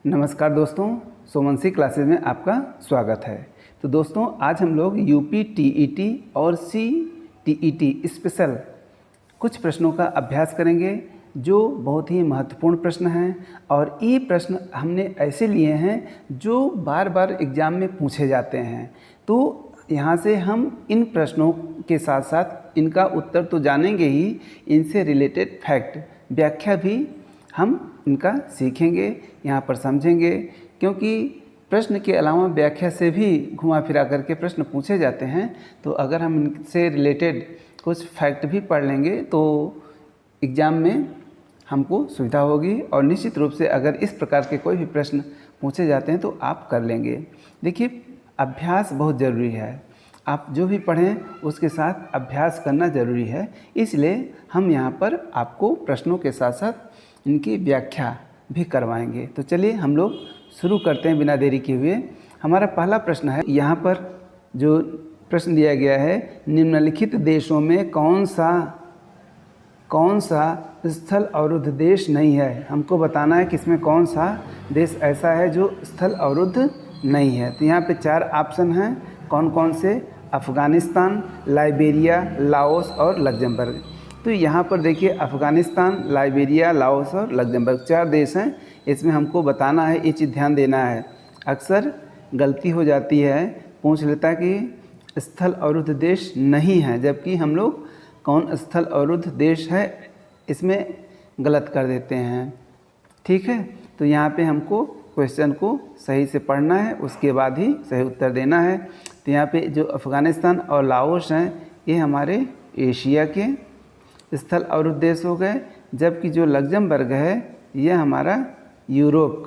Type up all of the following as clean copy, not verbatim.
नमस्कार दोस्तों, सोमनसी क्लासेस में आपका स्वागत है। तो दोस्तों, आज हम लोग यूपी टीईटी और सीटीईटी स्पेशल कुछ प्रश्नों का अभ्यास करेंगे जो बहुत ही महत्वपूर्ण प्रश्न हैं। और ये प्रश्न हमने ऐसे लिए हैं जो बार बार एग्ज़ाम में पूछे जाते हैं। तो यहाँ से हम इन प्रश्नों के साथ साथ इनका उत्तर तो जानेंगे ही, इनसे रिलेटेड फैक्ट, व्याख्या भी हम इनका सीखेंगे, यहाँ पर समझेंगे। क्योंकि प्रश्न के अलावा व्याख्या से भी घुमा फिरा करके प्रश्न पूछे जाते हैं। तो अगर हम इनसे रिलेटेड कुछ फैक्ट भी पढ़ लेंगे तो एग्ज़ाम में हमको सुविधा होगी। और निश्चित रूप से अगर इस प्रकार के कोई भी प्रश्न पूछे जाते हैं तो आप कर लेंगे। देखिए, अभ्यास बहुत ज़रूरी है। आप जो भी पढ़ें उसके साथ अभ्यास करना ज़रूरी है। इसलिए हम यहाँ पर आपको प्रश्नों के साथ साथ इनकी व्याख्या भी करवाएंगे। तो चलिए हम लोग शुरू करते हैं बिना देरी किए हुए। हमारा पहला प्रश्न है, यहाँ पर जो प्रश्न दिया गया है, निम्नलिखित देशों में कौन सा स्थल अवरुद्ध देश नहीं है। हमको बताना है कि इसमें कौन सा देश ऐसा है जो स्थल अवरुद्ध नहीं है। तो यहाँ पे 4 ऑप्शन हैं। कौन कौन से? अफ़गानिस्तान, लाइबेरिया, लाओस और लग्जमबर्ग। तो यहाँ पर देखिए, अफ़गानिस्तान, लाइबेरिया, लाओस और लग्जमबर्ग 4 देश हैं। इसमें हमको बताना है, ये चीज़ ध्यान देना है। अक्सर गलती हो जाती है, पूछ लेता है कि स्थल अवरुद्ध देश नहीं है, जबकि हम लोग कौन स्थल अवरुद्ध देश है इसमें गलत कर देते हैं। ठीक है, तो यहाँ पे हमको क्वेश्चन को सही से पढ़ना है, उसके बाद ही सही उत्तर देना है। तो यहाँ पे जो अफ़गानिस्तान और लाओस हैं, ये हमारे एशिया के स्थल अवरुद्ध देश हो गए, जबकि जो लग्जमबर्ग है ये हमारा यूरोप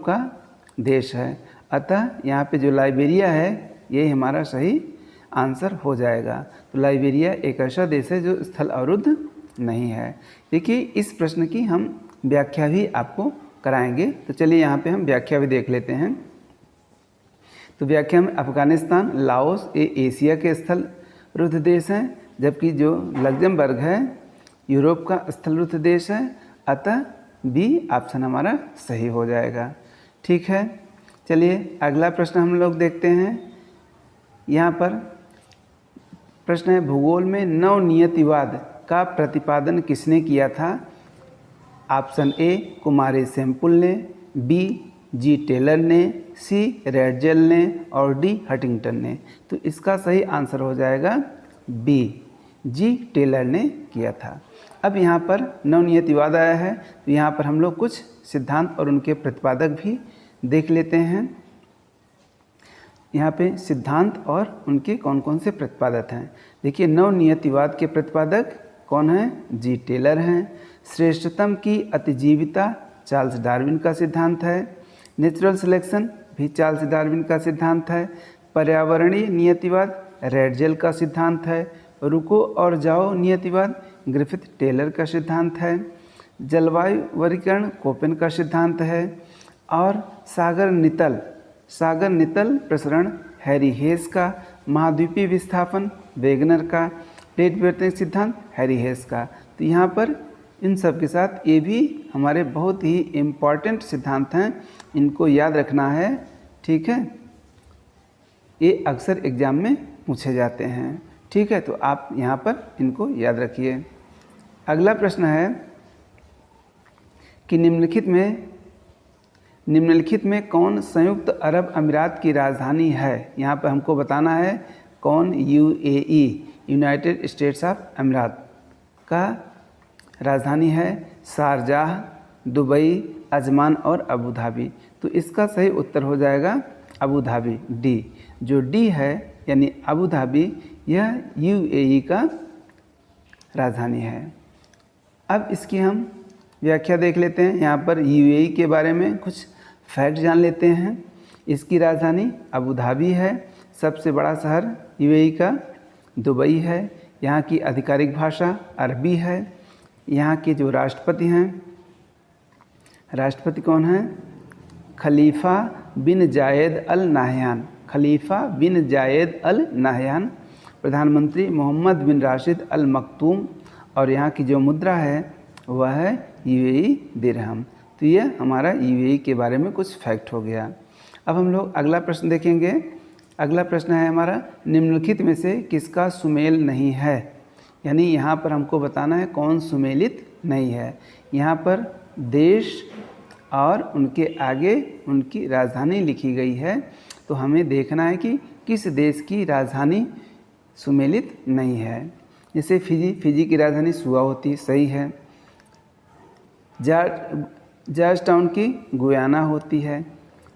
का देश है। अतः यहाँ पे जो लाइबेरिया है ये हमारा सही आंसर हो जाएगा। तो लाइबेरिया एक ऐसा देश है जो स्थल अवरुद्ध नहीं है। देखिए, इस प्रश्न की हम व्याख्या भी आपको कराएंगे। तो चलिए यहाँ पे हम व्याख्या भी देख लेते हैं। तो व्याख्या में अफ़गानिस्तान, लाओस ये एशिया के स्थल अवरुद्ध देश हैं, जबकि जो लग्जमबर्ग है यूरोप का स्थल अवरुद्ध देश है। अतः बी ऑप्शन हमारा सही हो जाएगा। ठीक है, चलिए अगला प्रश्न हम लोग देखते हैं। यहाँ पर प्रश्न है, भूगोल में नवनियतिवाद का प्रतिपादन किसने किया था? ऑप्शन ए कुमारी सेम्पुल ने, बी जी टेलर ने, सी रेडजेल ने और डी हटिंगटन ने। तो इसका सही आंसर हो जाएगा बी, जी टेलर ने किया था। अब यहाँ पर नवनियतिवाद आया है, तो यहाँ पर हम लोग कुछ सिद्धांत और उनके प्रतिपादक भी देख लेते हैं। यहाँ पे सिद्धांत और उनके कौन कौन से प्रतिपादक हैं। देखिए, नवनियतिवाद के प्रतिपादक कौन हैं? जी टेलर हैं। श्रेष्ठतम की अतिजीविता चार्ल्स डार्विन का सिद्धांत है। नेचुरल सिलेक्शन भी चार्ल्स डार्विन का सिद्धांत है। पर्यावरणीय नियतिवाद रेडजेल का सिद्धांत है। रुको और जाओ नियतिवाद ग्रिफिथ टेलर का सिद्धांत है। जलवायु वर्गीकरण कोपेन का सिद्धांत है। और सागर नितल प्रसरण हैरी हेस का। महाद्वीपीय विस्थापन वेगनर का। प्लेट विवर्तन सिद्धांत हैरी हेस का। तो यहाँ पर इन सब के साथ ये भी हमारे बहुत ही इम्पॉर्टेंट सिद्धांत हैं, इनको याद रखना है। ठीक है, ये अक्सर एग्जाम में पूछे जाते हैं। ठीक है, तो आप यहाँ पर इनको याद रखिए। अगला प्रश्न है कि निम्नलिखित में कौन संयुक्त अरब अमीरात की राजधानी है? यहाँ पर हमको बताना है कौन यूएई यूनाइटेड स्टेट्स ऑफ अमीरात का राजधानी है। शारजाह, दुबई, अजमान और अबू धाबी। तो इसका सही उत्तर हो जाएगा अबू धाबी, डी। जो डी है यानी अबू धाबी, यह यूएई का राजधानी है। अब इसकी हम व्याख्या देख लेते हैं। यहाँ पर यूएई के बारे में कुछ फैक्ट जान लेते हैं। इसकी राजधानी अबू धाबी है। सबसे बड़ा शहर यूएई का दुबई है। यहाँ की आधिकारिक भाषा अरबी है। यहाँ के जो राष्ट्रपति हैं, राष्ट्रपति कौन हैं? खलीफा बिन जायद अल नाहयान। प्रधानमंत्री मोहम्मद बिन राशिद अल मखतूम। और यहाँ की जो मुद्रा है वह है यूएई दिरहम। तो ये हमारा यूएई के बारे में कुछ फैक्ट हो गया। अब हम लोग अगला प्रश्न देखेंगे। अगला प्रश्न है हमारा, निम्नलिखित में से किसका सुमेल नहीं है। यानी यहाँ पर हमको बताना है कौन सुमेलित नहीं है। यहाँ पर देश और उनके आगे उनकी राजधानी लिखी गई है, तो हमें देखना है कि किस देश की राजधानी सुमेलित नहीं है। जैसे फिजी की राजधानी सुआ होती, सही है। जॉर्ज टाउन की गुयाना होती है।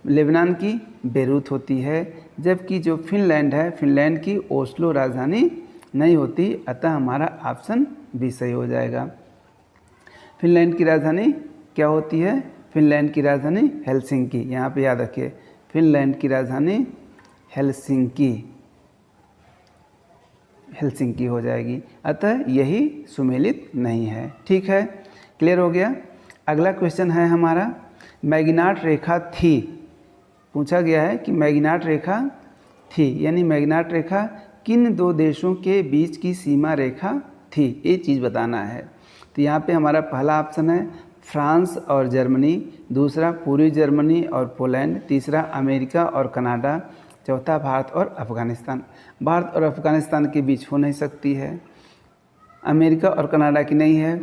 लेबनान की बेरूत होती है। जबकि जो फिनलैंड है, फिनलैंड की ओस्लो राजधानी नहीं होती, अतः हमारा ऑप्शन बी सही हो जाएगा। फिनलैंड की राजधानी क्या होती है? फिनलैंड की राजधानी हेलसिंकी, यहाँ पे याद रखिए, फिनलैंड की राजधानी हेलसिंकी हो जाएगी, अतः यही सुमेलित नहीं है। ठीक है, क्लियर हो गया। अगला क्वेश्चन है हमारा, मैग्नाट रेखा थी। पूछा गया है कि मैग्नाट रेखा थी, यानी मैग्नाट रेखा किन दो देशों के बीच की सीमा रेखा थी, ये चीज़ बताना है। तो यहाँ पे हमारा पहला ऑप्शन है फ्रांस और जर्मनी, दूसरा पूर्वी जर्मनी और पोलैंड, तीसरा अमेरिका और कनाडा, चौथा भारत और अफ़गानिस्तान। भारत और अफ़गानिस्तान के बीच हो नहीं सकती है, अमेरिका और कनाडा की नहीं है,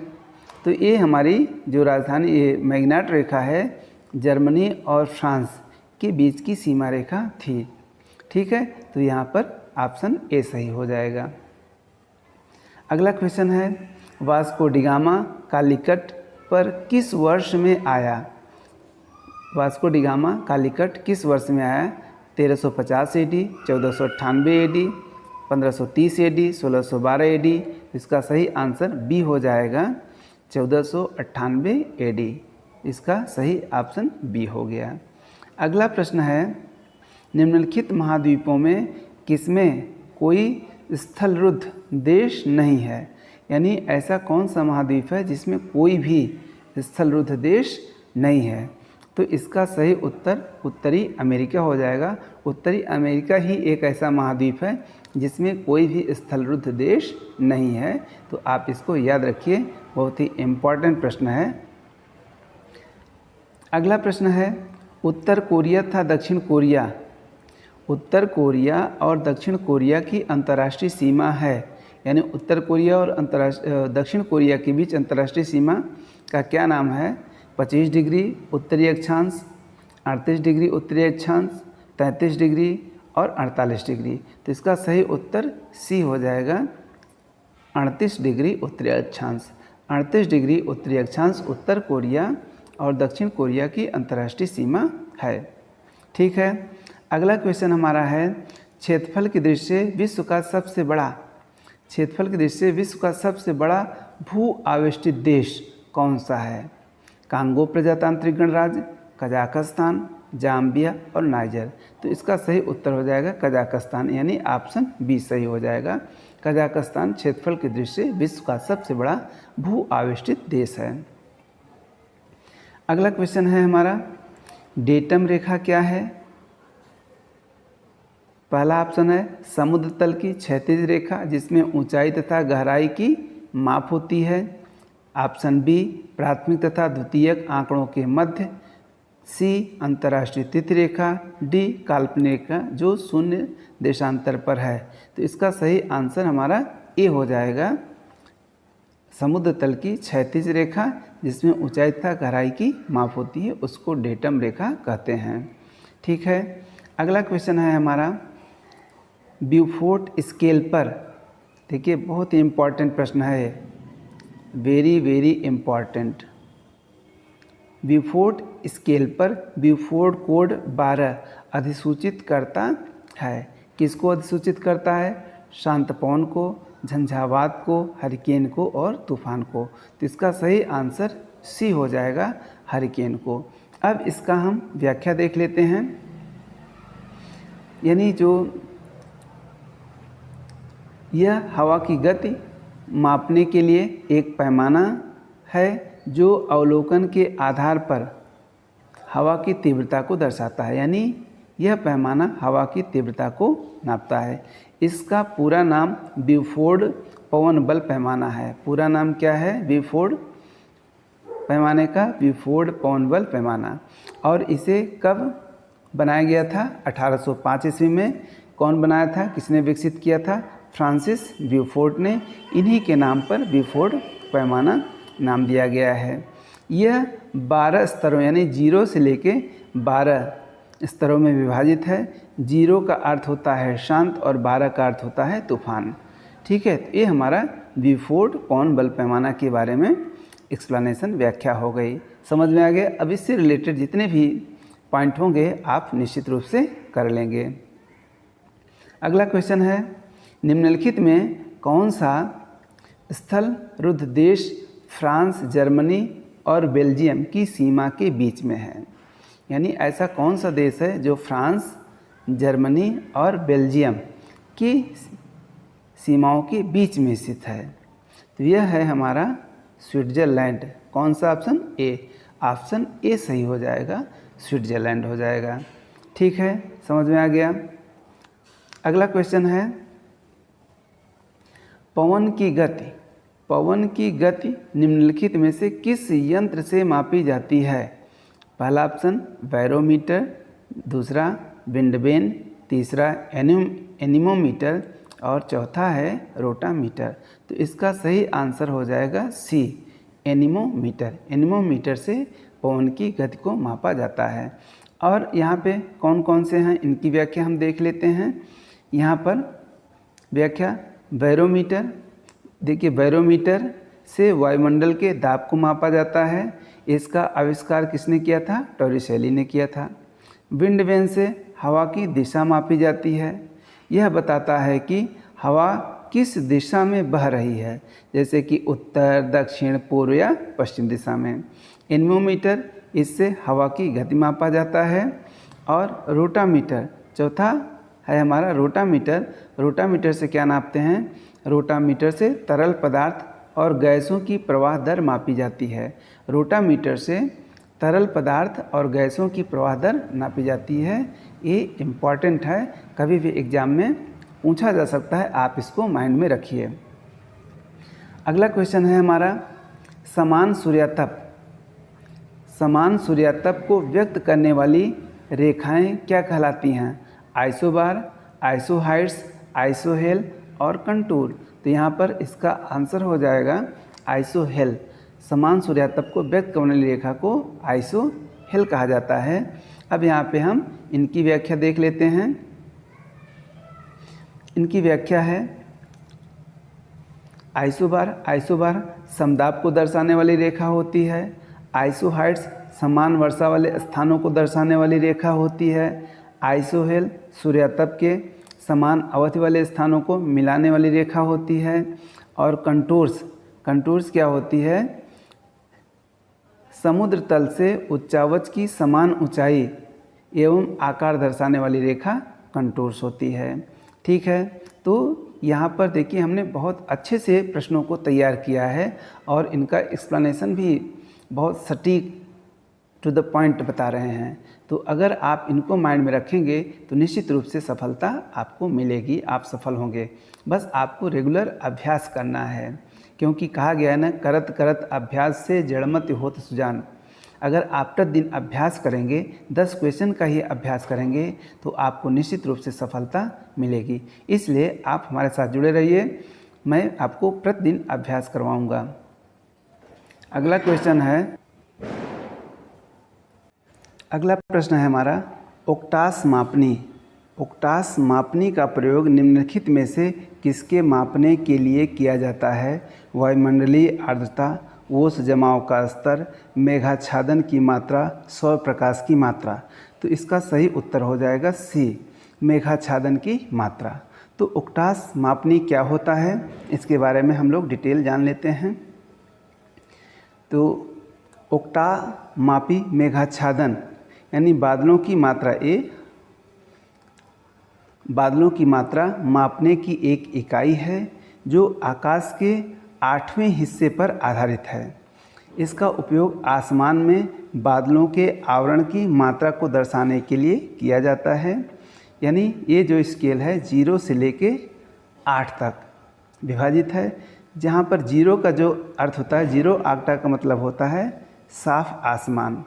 तो ये हमारी जो राजधानी ये मैग्नाट रेखा है जर्मनी और फ्रांस के बीच की सीमा रेखा थी। ठीक है, तो यहाँ पर ऑप्शन ए सही हो जाएगा। अगला क्वेश्चन है, वास्को डिगामा कालीकट पर किस वर्ष में आया। वास्को डिगामा कालीकट किस वर्ष में आया? 1350 एडी, 1498 एडी, 1530 एडी, 1612 एडी। इसका सही आंसर बी हो जाएगा, 1498 एडी। इसका सही ऑप्शन बी हो गया। अगला प्रश्न है, निम्नलिखित महाद्वीपों में किसमें कोई स्थलरुद्ध देश नहीं है। यानी ऐसा कौन सा महाद्वीप है जिसमें कोई भी स्थलरुद्ध देश नहीं है। तो इसका सही उत्तर उत्तरी अमेरिका हो जाएगा। उत्तरी अमेरिका ही एक ऐसा महाद्वीप है जिसमें कोई भी स्थलरुद्ध देश नहीं है। तो आप इसको याद रखिए, बहुत ही इम्पॉर्टेंट प्रश्न है। अगला प्रश्न है, उत्तर कोरिया तथा दक्षिण कोरिया, उत्तर कोरिया और दक्षिण कोरिया की अंतर्राष्ट्रीय सीमा है। यानी उत्तर कोरिया और दक्षिण कोरिया के बीच अंतर्राष्ट्रीय सीमा का क्या नाम है? 25 डिग्री उत्तरी अक्षांश, 38 डिग्री उत्तरी अक्षांश, 33 डिग्री और 48 डिग्री। तो इसका सही उत्तर सी हो जाएगा, 38 डिग्री उत्तरी अक्षांश। 38 डिग्री उत्तरी अक्षांश उत्तर कोरिया और दक्षिण कोरिया की अंतर्राष्ट्रीय सीमा है। ठीक है, अगला क्वेश्चन हमारा है, क्षेत्रफल की दृष्टि से विश्व का सबसे बड़ा, क्षेत्रफल की दृष्टि से विश्व का सबसे बड़ा भू आवेष्टित देश कौन सा है? कांगो प्रजातांत्रिक गणराज्य, कजाकिस्तान, जाम्बिया और नाइजर। तो इसका सही उत्तर हो जाएगा कजाकिस्तान, यानी ऑप्शन बी सही हो जाएगा। कजाकिस्तान क्षेत्रफल की दृष्टि से विश्व का सबसे बड़ा भू आवेष्टित देश है। अगला क्वेश्चन है हमारा, डेटम रेखा क्या है? पहला ऑप्शन है समुद्र तल की क्षैतिज रेखा जिसमें ऊंचाई तथा गहराई की माप होती है। ऑप्शन बी प्राथमिक तथा द्वितीयक आंकड़ों के मध्य। सी अंतर्राष्ट्रीय तिथि रेखा। डी काल्पनिक रेखा जो शून्य देशांतर पर है। तो इसका सही आंसर हमारा ए हो जाएगा, समुद्र तल की क्षैतिज रेखा जिसमें ऊंचाई तथा गहराई की माप होती है उसको डेटम रेखा कहते हैं। ठीक है, अगला क्वेश्चन है हमारा, ब्यूफोर्ट स्केल पर, देखिए बहुत ही इम्पॉर्टेंट प्रश्न है, very very important. Beaufort scale पर ब्यूफोर्ट कोड 12 अधिसूचित करता है। किसको अधिसूचित करता है? शांत पवन को, झंझावात को, हरिकेन को और तूफान को। तो इसका सही आंसर सी हो जाएगा, हरिकेन को। अब इसका हम व्याख्या देख लेते हैं। यानी जो यह हवा की गति मापने के लिए एक पैमाना है जो अवलोकन के आधार पर हवा की तीव्रता को दर्शाता है। यानी यह पैमाना हवा की तीव्रता को नापता है। इसका पूरा नाम ब्यूफोर्ड पवन बल पैमाना है। पूरा नाम क्या है? ब्यूफोर्ड पैमाने का ब्यूफोर्ड पवन बल पैमाना। और इसे कब बनाया गया था? 1805 ईस्वी में। कौन बनाया था, किसने विकसित किया था? फ्रांसिस ब्यूफोर्ड ने। इन्हीं के नाम पर ब्यूफोर्ड पैमाना नाम दिया गया है। यह 12 स्तरों यानी 0 से लेके 12 स्तरों में विभाजित है। 0 का अर्थ होता है शांत और 12 का अर्थ होता है तूफान। ठीक है, तो ये हमारा ब्यूफोर्ड पवन बल पैमाना के बारे में एक्सप्लेनेशन व्याख्या हो गई, समझ में आ गया। अब इससे रिलेटेड जितने भी पॉइंट होंगे आप निश्चित रूप से कर लेंगे। अगला क्वेश्चन है, निम्नलिखित में कौन सा स्थल रुद्ध देश फ्रांस, जर्मनी और बेल्जियम की सीमा के बीच में है? यानी ऐसा कौन सा देश है जो फ्रांस, जर्मनी और बेल्जियम की सीमाओं के बीच में स्थित है? तो यह है हमारा स्विट्ज़रलैंड। कौन सा ऑप्शन? ए। ऑप्शन ए सही हो जाएगा, स्विट्ज़रलैंड हो जाएगा। ठीक है, समझ में आ गया। अगला क्वेश्चन है, पवन की गति। पवन की गति निम्नलिखित में से किस यंत्र से मापी जाती है? पहला ऑप्शन बैरोमीटर, दूसरा विंडवेन, तीसरा एनीमोमीटर और चौथा है रोटामीटर। तो इसका सही आंसर हो जाएगा सी, एनीमोमीटर। एनीमोमीटर से पवन की गति को मापा जाता है। और यहाँ पे कौन कौन से हैं इनकी व्याख्या हम देख लेते हैं। यहाँ पर व्याख्या बैरोमीटर, देखिए बैरोमीटर से वायुमंडल के दाब को मापा जाता है। इसका आविष्कार किसने किया था? टॉरिसेली ने किया था। विंडवेन से हवा की दिशा मापी जाती है। यह बताता है कि हवा किस दिशा में बह रही है, जैसे कि उत्तर, दक्षिण, पूर्व या पश्चिम दिशा में। एनीमोमीटर, इससे हवा की गति मापा जाता है। और रोटामीटर, चौथा है हमारा रोटामीटर। रोटामीटर से क्या नापते हैं? रोटामीटर से तरल पदार्थ और गैसों की प्रवाह दर मापी जाती है। रोटामीटर से तरल पदार्थ और गैसों की प्रवाह दर नापी जाती है। ये इम्पॉर्टेंट है, कभी भी एग्जाम में पूछा जा सकता है, आप इसको माइंड में रखिए। अगला क्वेश्चन है हमारा, समान सूर्यातप। समान सूर्यातप को व्यक्त करने वाली रेखाएं क्या कहलाती हैं? आइसोबार, आइसोहाइड्स, आइसोहेल और कंटूर। तो यहाँ पर इसका आंसर हो जाएगा आइसोहेल। समान सूर्यातप को व्यक्त करने वाली रेखा को आइसोहेल कहा जाता है। अब यहाँ पे हम इनकी व्याख्या देख लेते हैं। इनकी व्याख्या है, आइसोबार, आइसोबार समदाब को दर्शाने वाली रेखा होती है। आइसोहाइड्स समान वर्षा वाले स्थानों को दर्शाने वाली रेखा होती है। आइसोहेल सूर्यातप के समान अवधि वाले स्थानों को मिलाने वाली रेखा होती है। और कंटूर्स, कंटूर्स क्या होती है? समुद्र तल से उच्चावच की समान ऊंचाई एवं आकार दर्शाने वाली रेखा कंटूर्स होती है। ठीक है, तो यहाँ पर देखिए हमने बहुत अच्छे से प्रश्नों को तैयार किया है और इनका एक्सप्लेनेशन भी बहुत सटीक टू द पॉइंट बता रहे हैं। तो अगर आप इनको माइंड में रखेंगे तो निश्चित रूप से सफलता आपको मिलेगी, आप सफल होंगे। बस आपको रेगुलर अभ्यास करना है, क्योंकि कहा गया है ना, करत करत अभ्यास से जड़मति होत सुजान। अगर आप प्रतिदिन अभ्यास करेंगे, 10 क्वेश्चन का ही अभ्यास करेंगे तो आपको निश्चित रूप से सफलता मिलेगी। इसलिए आप हमारे साथ जुड़े रहिए, मैं आपको प्रतिदिन अभ्यास करवाऊँगा। अगला क्वेश्चन है, अगला प्रश्न है हमारा, ओक्टास मापनी। ओक्टास मापनी का प्रयोग निम्नलिखित में से किसके मापने के लिए किया जाता है? वायुमंडलीय आर्द्रता, ओस जमाव का स्तर, मेघाच्छादन की मात्रा, सौर प्रकाश की मात्रा। तो इसका सही उत्तर हो जाएगा सी, मेघाच्छादन की मात्रा। तो ओक्टास मापनी क्या होता है, इसके बारे में हम लोग डिटेल जान लेते हैं। तो ओक्टा मापी मेघाच्छादन यानी बादलों की मात्रा, बादलों की मात्रा मापने की एक इकाई है जो आकाश के 8वें हिस्से पर आधारित है। इसका उपयोग आसमान में बादलों के आवरण की मात्रा को दर्शाने के लिए किया जाता है। यानी ये जो स्केल है 0 से लेके 8 तक विभाजित है, जहाँ पर 0 का जो अर्थ होता है, 0 आगटा का मतलब होता है साफ आसमान,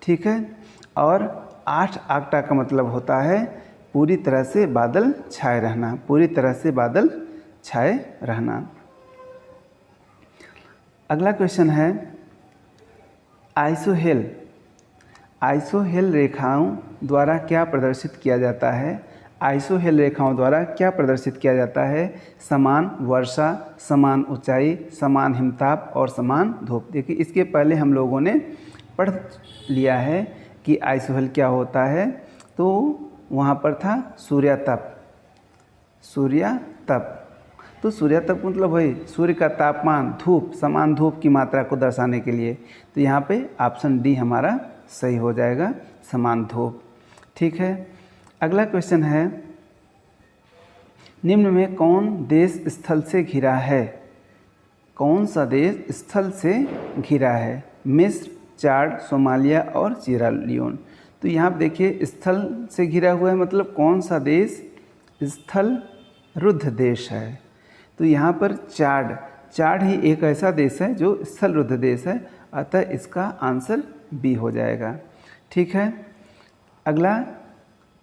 ठीक है। और 8 आक्टा का मतलब होता है पूरी तरह से बादल छाए रहना, पूरी तरह से बादल छाए रहना। अगला क्वेश्चन है आइसोहेल, आइसोहेल रेखाओं द्वारा क्या प्रदर्शित किया जाता है? आइसोहेल रेखाओं द्वारा क्या प्रदर्शित किया जाता है? समान वर्षा, समान ऊंचाई, समान हिमताप और समान धूप। देखिए इसके पहले हम लोगों ने पढ़ लिया है कि आइसोहेल क्या होता है, तो वहाँ पर था सूर्यातप, सूर्यातप। तो सूर्यातप मतलब वही सूर्य का तापमान, धूप, समान धूप की मात्रा को दर्शाने के लिए। तो यहाँ पे ऑप्शन डी हमारा सही हो जाएगा, समान धूप, ठीक है। अगला क्वेश्चन है निम्न में कौन देश स्थल से घिरा है? कौन सा देश स्थल से घिरा है? मिस्र, चाड, सोमालिया और सीरा लियोन। तो यहाँ पर देखिए स्थल से घिरा हुआ है मतलब कौन सा देश स्थल रुद्ध देश है। तो यहाँ पर चाड, चाड ही एक ऐसा देश है जो स्थल रुद्ध देश है, अतः इसका आंसर बी हो जाएगा, ठीक है। अगला,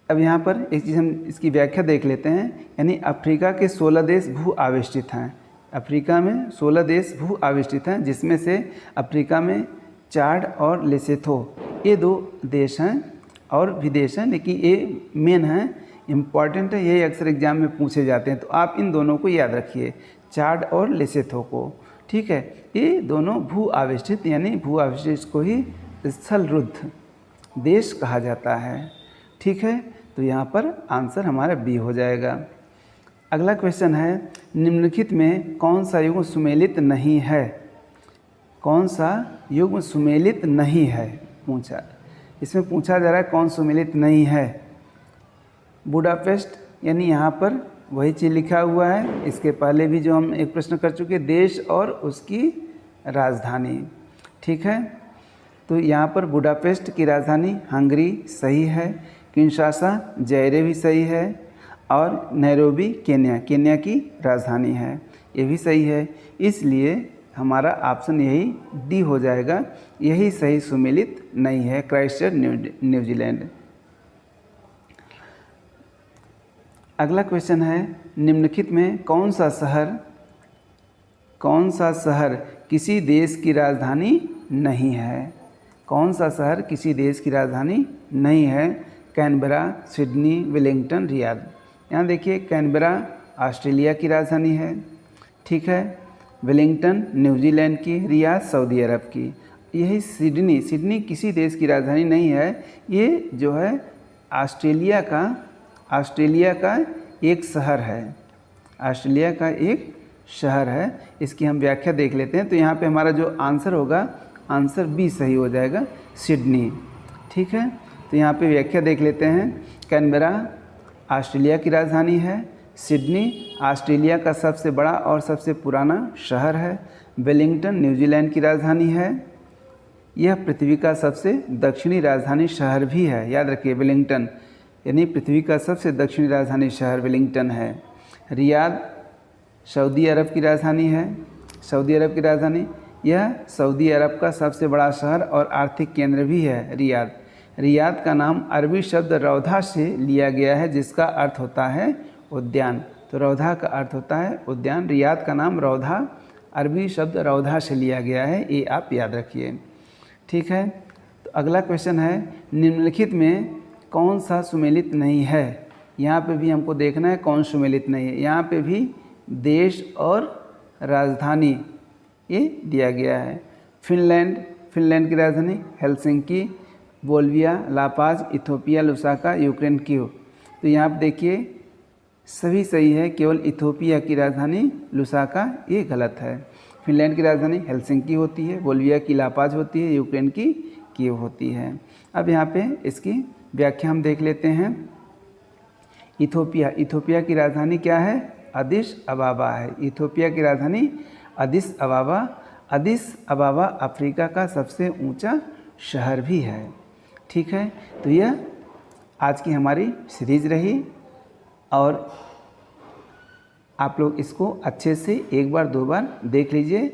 अब यहाँ पर एक चीज़ हम इसकी व्याख्या देख लेते हैं, यानी अफ्रीका के 16 देश भू आविष्टित हैं। अफ्रीका में 16 देश भू आविष्टित हैं, जिसमें से अफ्रीका में चाड और लेसोथो ये 2 देश हैं और भी देश हैं, लेकिन ये मेन हैं, इम्पॉर्टेंट है, यही अक्सर एग्जाम में पूछे जाते हैं। तो आप इन दोनों को याद रखिए, चाड और लेसोथो को, ठीक है। ये दोनों भू आविष्टित, यानी भू आविष्टित को ही स्थल रुद्ध देश कहा जाता है, ठीक है। तो यहाँ पर आंसर हमारा बी हो जाएगा। अगला क्वेश्चन है निम्नलिखित में कौन सा युग्म सुमेलित नहीं है? कौन सा युग्म सुमेलित नहीं है पूछा, इसमें पूछा जा रहा है कौन सुमेलित नहीं है। बुडापेस्ट, यानी यहाँ पर वही चीज़ लिखा हुआ है, इसके पहले भी जो हम एक प्रश्न कर चुके, देश और उसकी राजधानी, ठीक है। तो यहाँ पर बुडापेस्ट की राजधानी हंगरी सही है, किंशासा जायरे भी सही है, और नैरोबी केन्या, केन्या की राजधानी है, ये भी सही है। इसलिए हमारा ऑप्शन यही डी हो जाएगा, यही सही सुमेलित नहीं है, क्राइस्टचर्च न्यूजीलैंड। अगला क्वेश्चन है निम्नलिखित में कौन सा शहर किसी देश की राजधानी नहीं है? कौन सा शहर किसी देश की राजधानी नहीं है? Canberra, Sydney, Wellington, Riyadh. यहाँ देखिए कैनबरा ऑस्ट्रेलिया की राजधानी है, ठीक है। वेलिंगटन न्यूजीलैंड की, रियाद सऊदी अरब की। यही सिडनी किसी देश की राजधानी नहीं है, ये जो है ऑस्ट्रेलिया का एक शहर है, ऑस्ट्रेलिया का एक शहर है। इसकी हम व्याख्या देख लेते हैं। तो यहाँ पे हमारा जो आंसर होगा, आंसर बी सही हो जाएगा, सिडनी, ठीक है। तो यहाँ पे व्याख्या देख लेते हैं। कैनबरा ऑस्ट्रेलिया की राजधानी है, सिडनी ऑस्ट्रेलिया का सबसे बड़ा और सबसे पुराना शहर है, वेलिंगटन न्यूजीलैंड की राजधानी है, यह पृथ्वी का सबसे दक्षिणी राजधानी शहर भी है। याद रखिए वेलिंगटन यानी पृथ्वी का सबसे दक्षिणी राजधानी शहर वेलिंगटन है। रियाद सऊदी अरब की राजधानी है, सऊदी अरब की राजधानी, यह सऊदी अरब का सबसे बड़ा शहर और आर्थिक केंद्र भी है रियाद। रियाद का नाम अरबी शब्द रौधा से लिया गया है, जिसका अर्थ होता है उद्यान। तो रौधा का अर्थ होता है उद्यान। रियाद का नाम रौधा अरबी शब्द रौधा से लिया गया है, ये आप याद रखिए, ठीक है। तो अगला क्वेश्चन है निम्नलिखित में कौन सा सुमेलित नहीं है? यहाँ पे भी हमको देखना है कौन सुमेलित नहीं है। यहाँ पे भी देश और राजधानी ये दिया गया है। फिनलैंड की राजधानी Helsinki, Bolivia La Paz, Ethiopia Lusaka, Ukraine Kyiv. तो यहाँ पे देखिए सभी सही है, केवल इथोपिया की राजधानी लुसाका ये गलत है। फिनलैंड की राजधानी हेलसिंकी होती है, बोल्विया की लापाज होती है, यूक्रेन की कीव होती है। अब यहाँ पे इसकी व्याख्या हम देख लेते हैं। इथोपिया की राजधानी क्या है? अदिस अबाबा है। इथोपिया की राजधानी अदिस अबाबा अफ्रीका का सबसे ऊंचा शहर भी है, ठीक है। तो यह आज की हमारी सीरीज रही और आप लोग इसको अच्छे से एक बार दो बार देख लीजिए,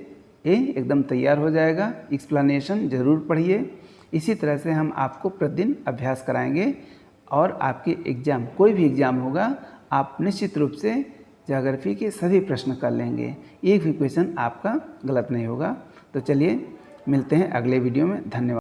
ए एकदम तैयार हो जाएगा। एक्सप्लेनेशन ज़रूर पढ़िए। इसी तरह से हम आपको प्रतिदिन अभ्यास कराएंगे और आपके एग्ज़ाम, कोई भी एग्ज़ाम होगा, आप निश्चित रूप से ज्योग्राफी के सभी प्रश्न कर लेंगे। एक भी क्वेश्चन आपका गलत नहीं होगा। तो चलिए मिलते हैं अगले वीडियो में। धन्यवाद।